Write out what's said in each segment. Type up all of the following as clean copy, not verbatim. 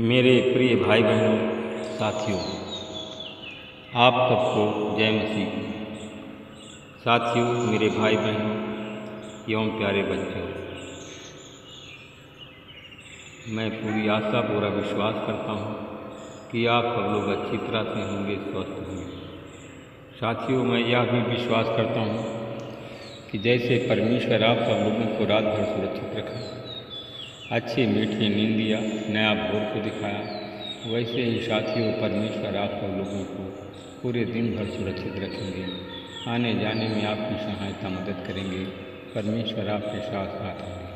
मेरे प्रिय भाई बहनों, साथियों, आप सबको जय मसीह। साथियों, मेरे भाई बहनों एवं प्यारे बच्चों, मैं पूरी आशा पूरा विश्वास करता हूँ कि आप सब लोग अच्छी तरह से होंगे, स्वस्थ होंगे। साथियों, मैं यह भी विश्वास करता हूँ कि जैसे परमेश्वर आप सब लोगों को रात भर सुरक्षित रखा, अच्छी मीठी नींद दिया, नया भोर को दिखाया, वैसे ही साथियों परमेश्वर आप सब लोगों को पूरे दिन भर सुरक्षित रखेंगे। आने जाने में आपकी सहायता मदद करेंगे। परमेश्वर आपके साथ साथ होंगे।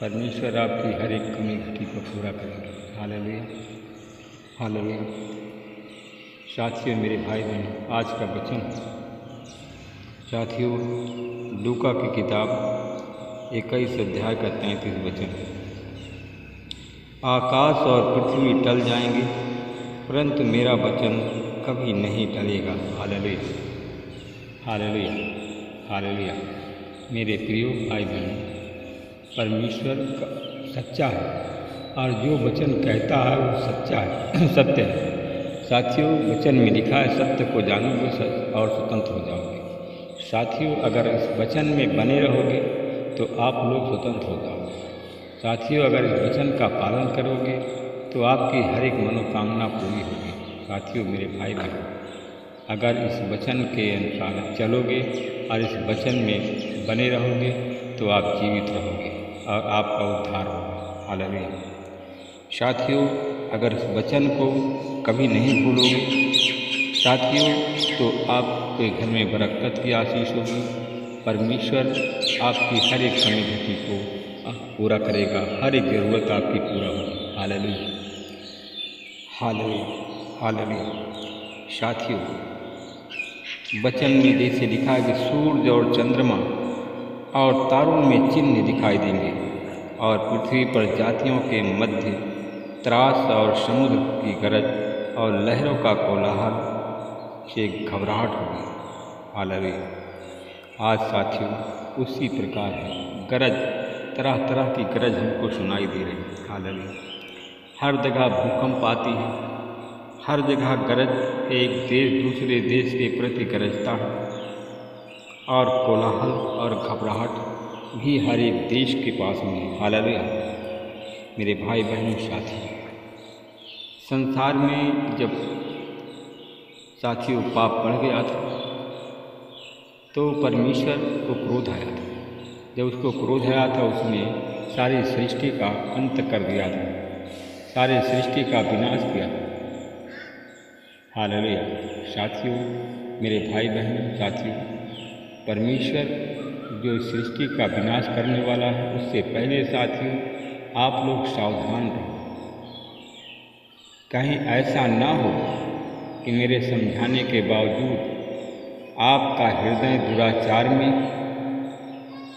परमेश्वर आपकी हर एक कमी घटी को पूरा करेंगे। Hallelujah, hallelujah. साथियों, मेरे भाई बहन, आज का वचन साथियों लूका की किताब 21 अध्याय का 33 वचन है। आकाश और पृथ्वी टल जाएंगे, परंतु मेरा वचन कभी नहीं टलेगा। Hallelujah, hallelujah, hallelujah. मेरे प्रियो भाई बहन, परमेश्वर सच्चा है और जो वचन कहता है वो सच्चा है, सत्य है। साथियों, वचन में लिखा है, सत्य को जानोगे और स्वतंत्र हो जाओगे। साथियों, अगर इस वचन में बने रहोगे तो आप लोग स्वतंत्र हो जाओगे। साथियों, अगर इस वचन का पालन करोगे तो आपकी हर एक मनोकामना पूरी होगी। साथियों, मेरे भाई बहन, अगर इस वचन के अनुसार चलोगे और इस वचन में बने रहोगे तो आप जीवित रहोगे और आपका उद्धार होगा। हालेलुया। साथियों, अगर इस वचन को कभी नहीं भूलोगे साथियों, तो आपके घर में बरकत की आशीष होगी। परमेश्वर आपकी हर एक कमी घटी को पूरा करेगा, हर एक ज़रूरत आपकी पूरा होगी। Hallelujah, hallelujah, hallelujah. साथियों, वचन में जैसे लिखा है कि सूरज और चंद्रमा और तारों में चिन्ह दिखाई देंगे और पृथ्वी पर जातियों के मध्य त्रास और समुद्र की गरज और लहरों का कोलाहल से घबराहट होगी। हालेलुया। आज साथियों उसी प्रकार है, गरज, तरह तरह की गरज हमको सुनाई दे रही है। हालेलुया। हर जगह भूकंप आती है, हर जगह गरज, एक देश दूसरे देश के प्रति गरजता है और कोलाहल और घबराहट भी हर एक देश के पास में है। हालेलुया। मेरे भाई बहनों, साथी, संसार में जब साथियों पाप बढ़ गया था तो परमेश्वर को क्रोध आया था। जब उसको क्रोध आया था उसने सारी सृष्टि का अंत कर दिया था, सारी सृष्टि का विनाश किया था। हालेलुया। साथियों, मेरे भाई बहन, साथियों, परमेश्वर जो सृष्टि का विनाश करने वाला है उससे पहले साथियों आप लोग सावधान रहो। कहीं ऐसा ना हो कि मेरे समझाने के बावजूद आपका हृदय दुराचार में,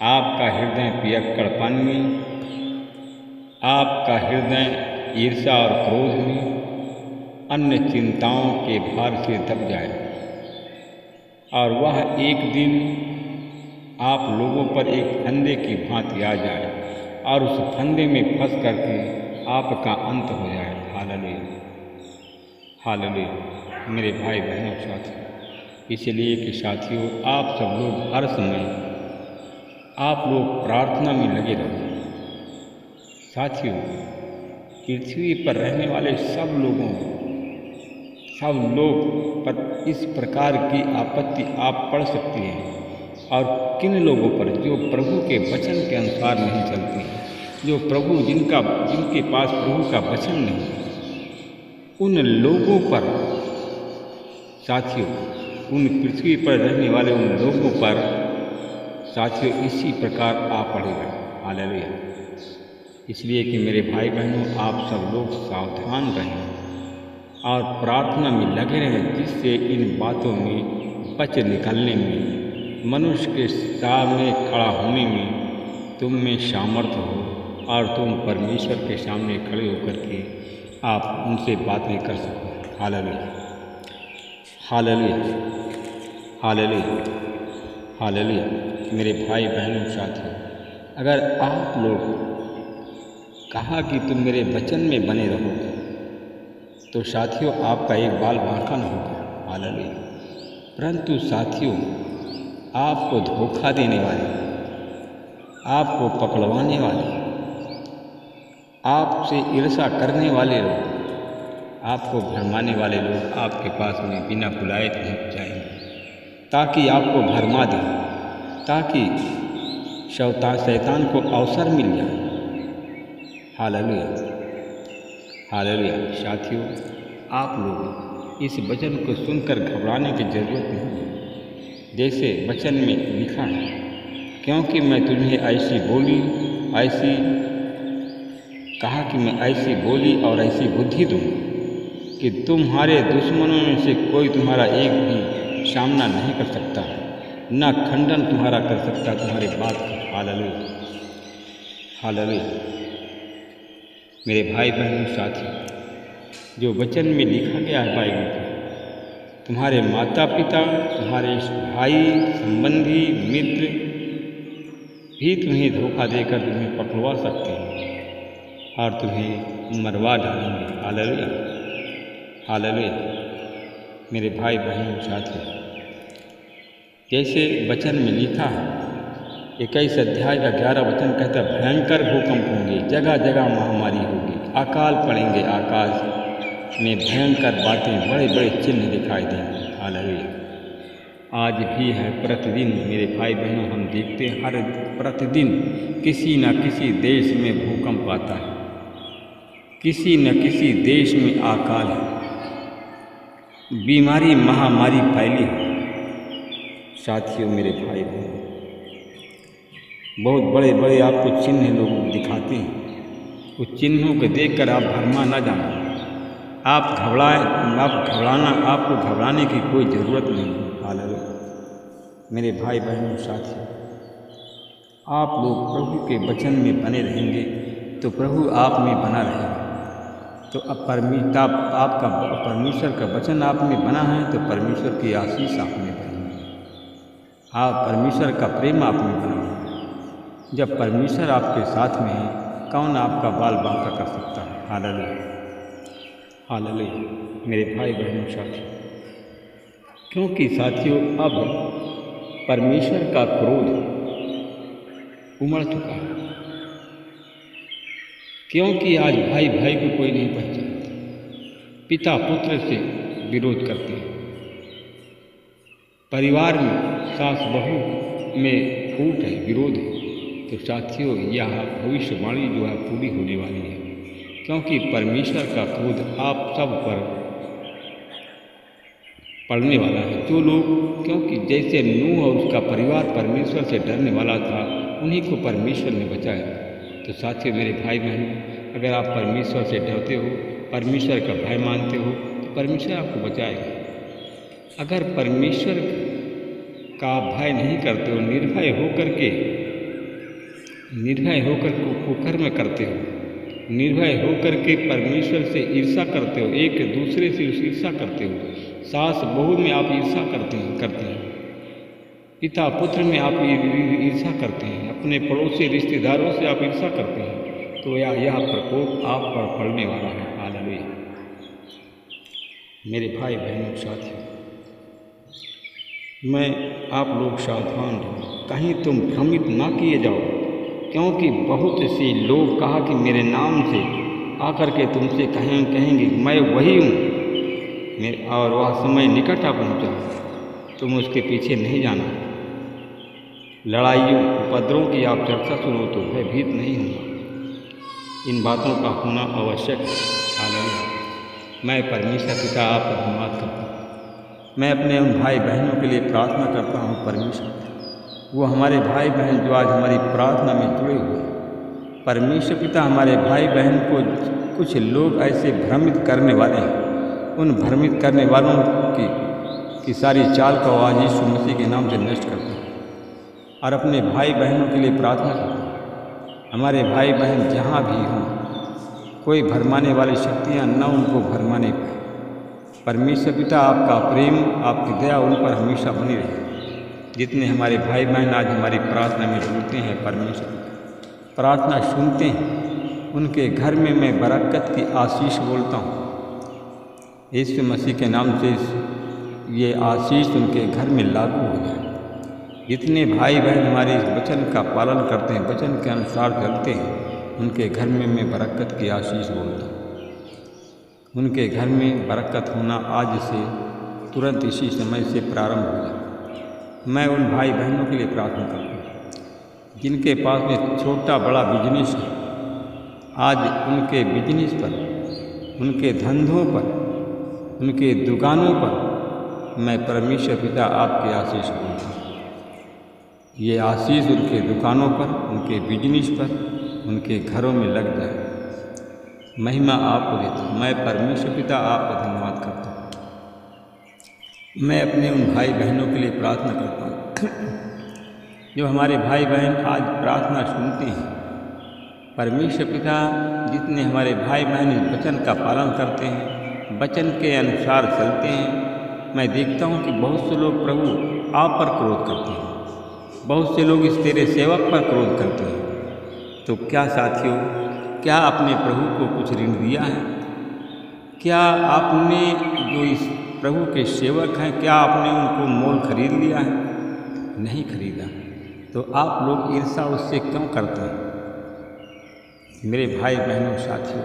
आपका हृदय पियक्कड़पन में, आपका हृदय ईर्ष्या और क्रोध में, अन्य चिंताओं के भार से दब जाए और वह एक दिन आप लोगों पर एक फंदे की भांति आ जाए और उस फंदे में फंस करके आपका अंत हो जाए। Hallelujah, hallelujah. मेरे भाई बहनों, साथियों, इसलिए कि साथियों आप सब लोग हर समय आप लोग प्रार्थना में लगे रहो। साथियों, पृथ्वी पर रहने वाले सब लोग पर इस प्रकार की आपत्ति आप पड़ सकती हैं। और किन लोगों पर? जो प्रभु के वचन के अनुसार नहीं चलते हैं, जो प्रभु जिनके पास प्रभु का वचन नहीं, उन लोगों पर साथियों, उन पृथ्वी पर रहने वाले उन लोगों पर साथियों इसी प्रकार आ पड़ेगा। हालेलुया। इसलिए कि मेरे भाई बहनों आप सब लोग सावधान रहें और प्रार्थना में लगे रहें, जिससे इन बातों में बच निकलने में, मनुष्य के सामने खड़ा होने में तुम में सामर्थ्य हो और तुम परमेश्वर के सामने खड़े होकर के आप उनसे बातें कर सको। Hallelujah, hallelujah, hallelujah, hallelujah. मेरे भाई बहनों, साथियों, अगर आप लोग कहा कि तुम मेरे वचन में बने रहोगे तो साथियों आपका एक बाल बांका न होगा। हालेलुया। परंतु साथियों, आपको धोखा देने वाले, आपको पकड़वाने वाले, आपसे ईर्ष्या करने वाले लोग, आपको भरमाने वाले लोग आपके पास में बिना बुलाए पहुँच जाएंगे, ताकि आपको भरमा दें, ताकि शैतान को अवसर मिल जाए। Hallelujah, hallelujah. साथियों, आप लोग इस वचन को सुनकर घबराने की ज़रूरत नहीं है। जैसे वचन में लिखा है, क्योंकि मैं तुम्हें ऐसी बोली, ऐसी कहा कि मैं ऐसी बोली और ऐसी बुद्धि दूँ कि तुम्हारे दुश्मनों में से कोई तुम्हारा एक भी सामना नहीं कर सकता, न खंडन तुम्हारा कर सकता तुम्हारी बात का। Hallelujah, hallelujah. मेरे भाई बहनों साथी, जो वचन में लिखा गया है बाइबल में, तुम्हारे माता पिता, तुम्हारे भाई, संबंधी, मित्र भी तुम्हें धोखा देकर तुम्हें पकड़वा सकते हैं और तुम्हें मरवा डालेंगे। Hallelujah, hallelujah. मेरे भाई बहनों साथी, जैसे वचन में लिखा है, 21 अध्याय का 11 वचन कहता है, भयंकर भूकंप होंगे, जगह जगह महामारी होगी, अकाल पड़ेंगे, आकाश में भयंकर बातें, बड़े बड़े चिन्ह दिखाई देंगे। हालेलुया। आज भी है प्रतिदिन मेरे भाई बहनों, हम देखते हैं हर प्रतिदिन किसी न किसी देश में भूकंप आता है, किसी न किसी देश में अकाल है, बीमारी महामारी फैली है। साथियों, मेरे भाई बहन, बहुत बड़े बड़े आपको चिन्ह लोग दिखाते हैं, उस चिन्हों को देखकर आप भरमा ना जाना, आप आपको घबराने की कोई ज़रूरत नहीं है। हालेलुया। मेरे भाई बहनों साथियों, आप लोग प्रभु के वचन में बने रहेंगे तो प्रभु आप में बना रहेगा। तो अब आपका परमेश्वर का वचन आप में बना है तो परमेश्वर की आशीष आप में बनी है, आप परमेश्वर का प्रेम आप में बना है। जब परमेश्वर आपके साथ में है, कौन आपका बाल बांका कर सकता है। Hallelujah, hallelujah. मेरे भाई बहनों साथियों, क्योंकि साथियों अब परमेश्वर का क्रोध उमड़ चुका है, क्योंकि आज भाई भाई को कोई नहीं पहचानता, पिता पुत्र से विरोध करते हैं, परिवार में सास बहू में फूट है, विरोध है। तो साथियों, यह भविष्यवाणी जो है पूरी होने वाली है, क्योंकि परमेश्वर का क्रोध आप सब पर पड़ने वाला है। जो लोग, क्योंकि जैसे नूह और उसका परिवार परमेश्वर से डरने वाला था, उन्हीं को परमेश्वर ने बचाया। तो साथियों, मेरे भाई बहन, अगर आप परमेश्वर से डरते हो, परमेश्वर का भय मानते हो, तो परमेश्वर आपको बचाएगा। अगर परमेश्वर का भय नहीं करते हो, निर्भय होकर कुकर्म करते हो, निर्भय होकर के परमेश्वर से ईर्ष्या करते हो, एक दूसरे से ईर्ष्या करते हो, सास बहू में आप ईर्ष्या करते हैं, पिता पुत्र में आप ईर्ष्या करते हैं, अपने पड़ोसी रिश्तेदारों से आप ईर्ष्या करते हैं, तो यह प्रकोप आप पर पड़ने वाला है। हालेलुया। मेरे भाई बहनों साथियों, मैं आप लोग सावधान रहें, कहीं तुम भ्रमित ना किए जाओ, क्योंकि बहुत से लोग कहा कि मेरे नाम से आकर के तुमसे कहेंगे मैं वही हूँ, और वह समय निकट आ पहुँचा, तुम उसके पीछे नहीं जाना। लड़ाइयों उपद्रवों की आप चर्चा सुनो तो भयभीत नहीं होगा। इन बातों का होना आवश्यक है। हालेलुया। मैं परमेश्वर पिता आपका धन्यवाद करता हूँ। मैं अपने उन भाई बहनों के लिए प्रार्थना करता हूँ परमेश्वर, वो हमारे भाई बहन जो आज हमारी प्रार्थना में जुड़े हुए हैं। परमेश्वर पिता, हमारे भाई बहन को कुछ लोग ऐसे भ्रमित करने वाले हैं, उन भ्रमित करने वालों की सारी चाल को आज यीशु मसीह के नाम से नष्ट करते हैं और अपने भाई बहनों के लिए प्रार्थना करते हैं। हमारे भाई बहन जहाँ भी हों, कोई भरमाने वाली शक्तियाँ न उनको भरमाने पाए। परमेश्वर पिता, आपका प्रेम, आपकी दया उन पर हमेशा बनी रहे। जितने हमारे भाई बहन आज हमारी प्रार्थना में जुड़ते हैं, परमेश्वर प्रार्थना सुनते हैं, उनके घर में मैं बरकत की आशीष बोलता हूँ। यीशु मसीह के नाम से ये आशीष उनके घर में लागू हो जाए। जितने भाई बहन हमारे इस वचन का पालन करते हैं, वचन के अनुसार चलते हैं, उनके घर में मैं बरकत की आशीष बोलता हूँ। उनके घर में बरकत होना आज से तुरंत इसी समय से प्रारंभ हो जाए। मैं उन भाई बहनों के लिए प्रार्थना करता हूँ जिनके पास में छोटा बड़ा बिजनेस है। आज उनके बिजनेस पर, उनके धंधों पर, उनके दुकानों पर मैं परमेश्वर पिता आपकी आशीष बोलता हूँ। ये आशीष उनके दुकानों पर, उनके बिजनेस पर, उनके घरों में लग जाए। महिमा आपको देता हूँ। मैं परमेश्वर पिता आपका धन्यवाद करता हूँ। मैं अपने उन भाई बहनों के लिए प्रार्थना करता हूँ जो हमारे भाई बहन आज प्रार्थना सुनते हैं। परमेश्वर पिता, जितने हमारे भाई बहन इस वचन का पालन करते हैं, वचन के अनुसार चलते हैं, मैं देखता हूँ कि बहुत से लोग प्रभु आप पर क्रोध करते हैं, बहुत से लोग इस तेरे सेवक पर क्रोध करते हैं। तो क्या साथियों, क्या आपने प्रभु को कुछ ऋण दिया है? क्या आपने जो इस प्रभु के सेवक हैं, क्या आपने उनको मोल खरीद लिया है? नहीं खरीदा। तो आप लोग ईर्ष्या उससे क्यों करते हैं? मेरे भाई बहनों साथियों,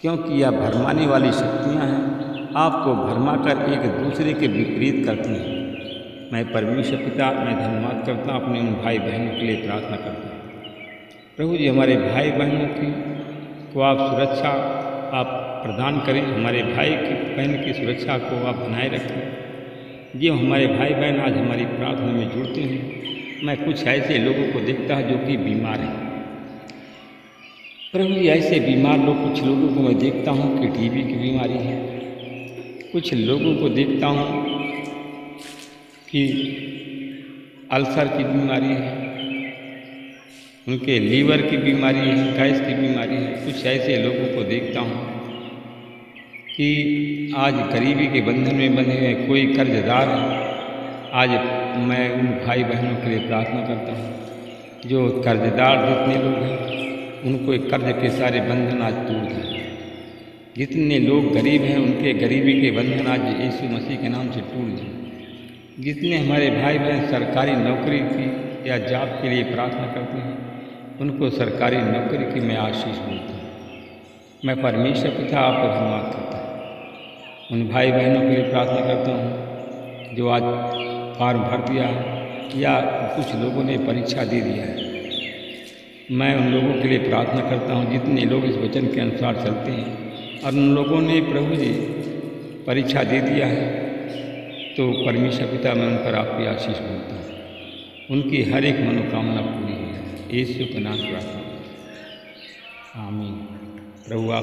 क्योंकि यह भरमाने वाली शक्तियाँ हैं, आपको भरमाकर एक दूसरे के विपरीत करती हैं। मैं परमेश्वर पिता मैं धन्यवाद करता हूँ, अपने उन भाई बहनों के लिए प्रार्थना करता हूँ। प्रभु जी, हमारे भाई बहनों की को आप सुरक्षा आप प्रदान करें, हमारे भाई की बहन की सुरक्षा को आप बनाए रखें। जो हमारे भाई बहन आज हमारी प्रार्थना में जुड़ते हैं, मैं कुछ ऐसे लोगों को देखता हूँ जो कि बीमार हैं। प्रभु जी, ऐसे बीमार लोग, कुछ लोगों को मैं देखता हूँ कि टीबी की बीमारी है, कुछ लोगों को देखता हूँ कि अल्सर की बीमारी है, उनके लीवर की बीमारी है, गैस की बीमारी है। कुछ ऐसे लोगों को देखता हूँ कि आज गरीबी के बंधन में बंधे हुए, कोई कर्जदार है। आज मैं उन भाई बहनों के लिए प्रार्थना करता हूँ जो कर्जदार जितने लोग हैं, उनको एक कर्ज के सारे बंधन आज टूट जाए। जितने लोग गरीब हैं, उनके गरीबी के बंधन आज यीशु मसीह के नाम से टूट जाए। जितने हमारे भाई बहन सरकारी नौकरी की या जॉब के लिए प्रार्थना करते हैं, उनको सरकारी नौकरी की मैं आशीष बोलता हूँ। मैं परमेश्वर पिता आपको धन्यवाद करता हूँ। उन भाई बहनों के लिए प्रार्थना करता हूँ जो आज फॉर्म भर दिया है या कुछ लोगों ने परीक्षा दे दिया है। मैं उन लोगों के लिए प्रार्थना करता हूँ जितने लोग इस वचन के अनुसार चलते हैं और उन लोगों ने प्रभु जी परीक्षा दे दिया है, तो परमेश्वर पिता मैं उन पर आपकी आशीष बोलता हूँ। उनकी हर एक मनोकामना पूरी हो जाए। यीशु के नाम से प्रार्थना, आमीन। प्रभु आप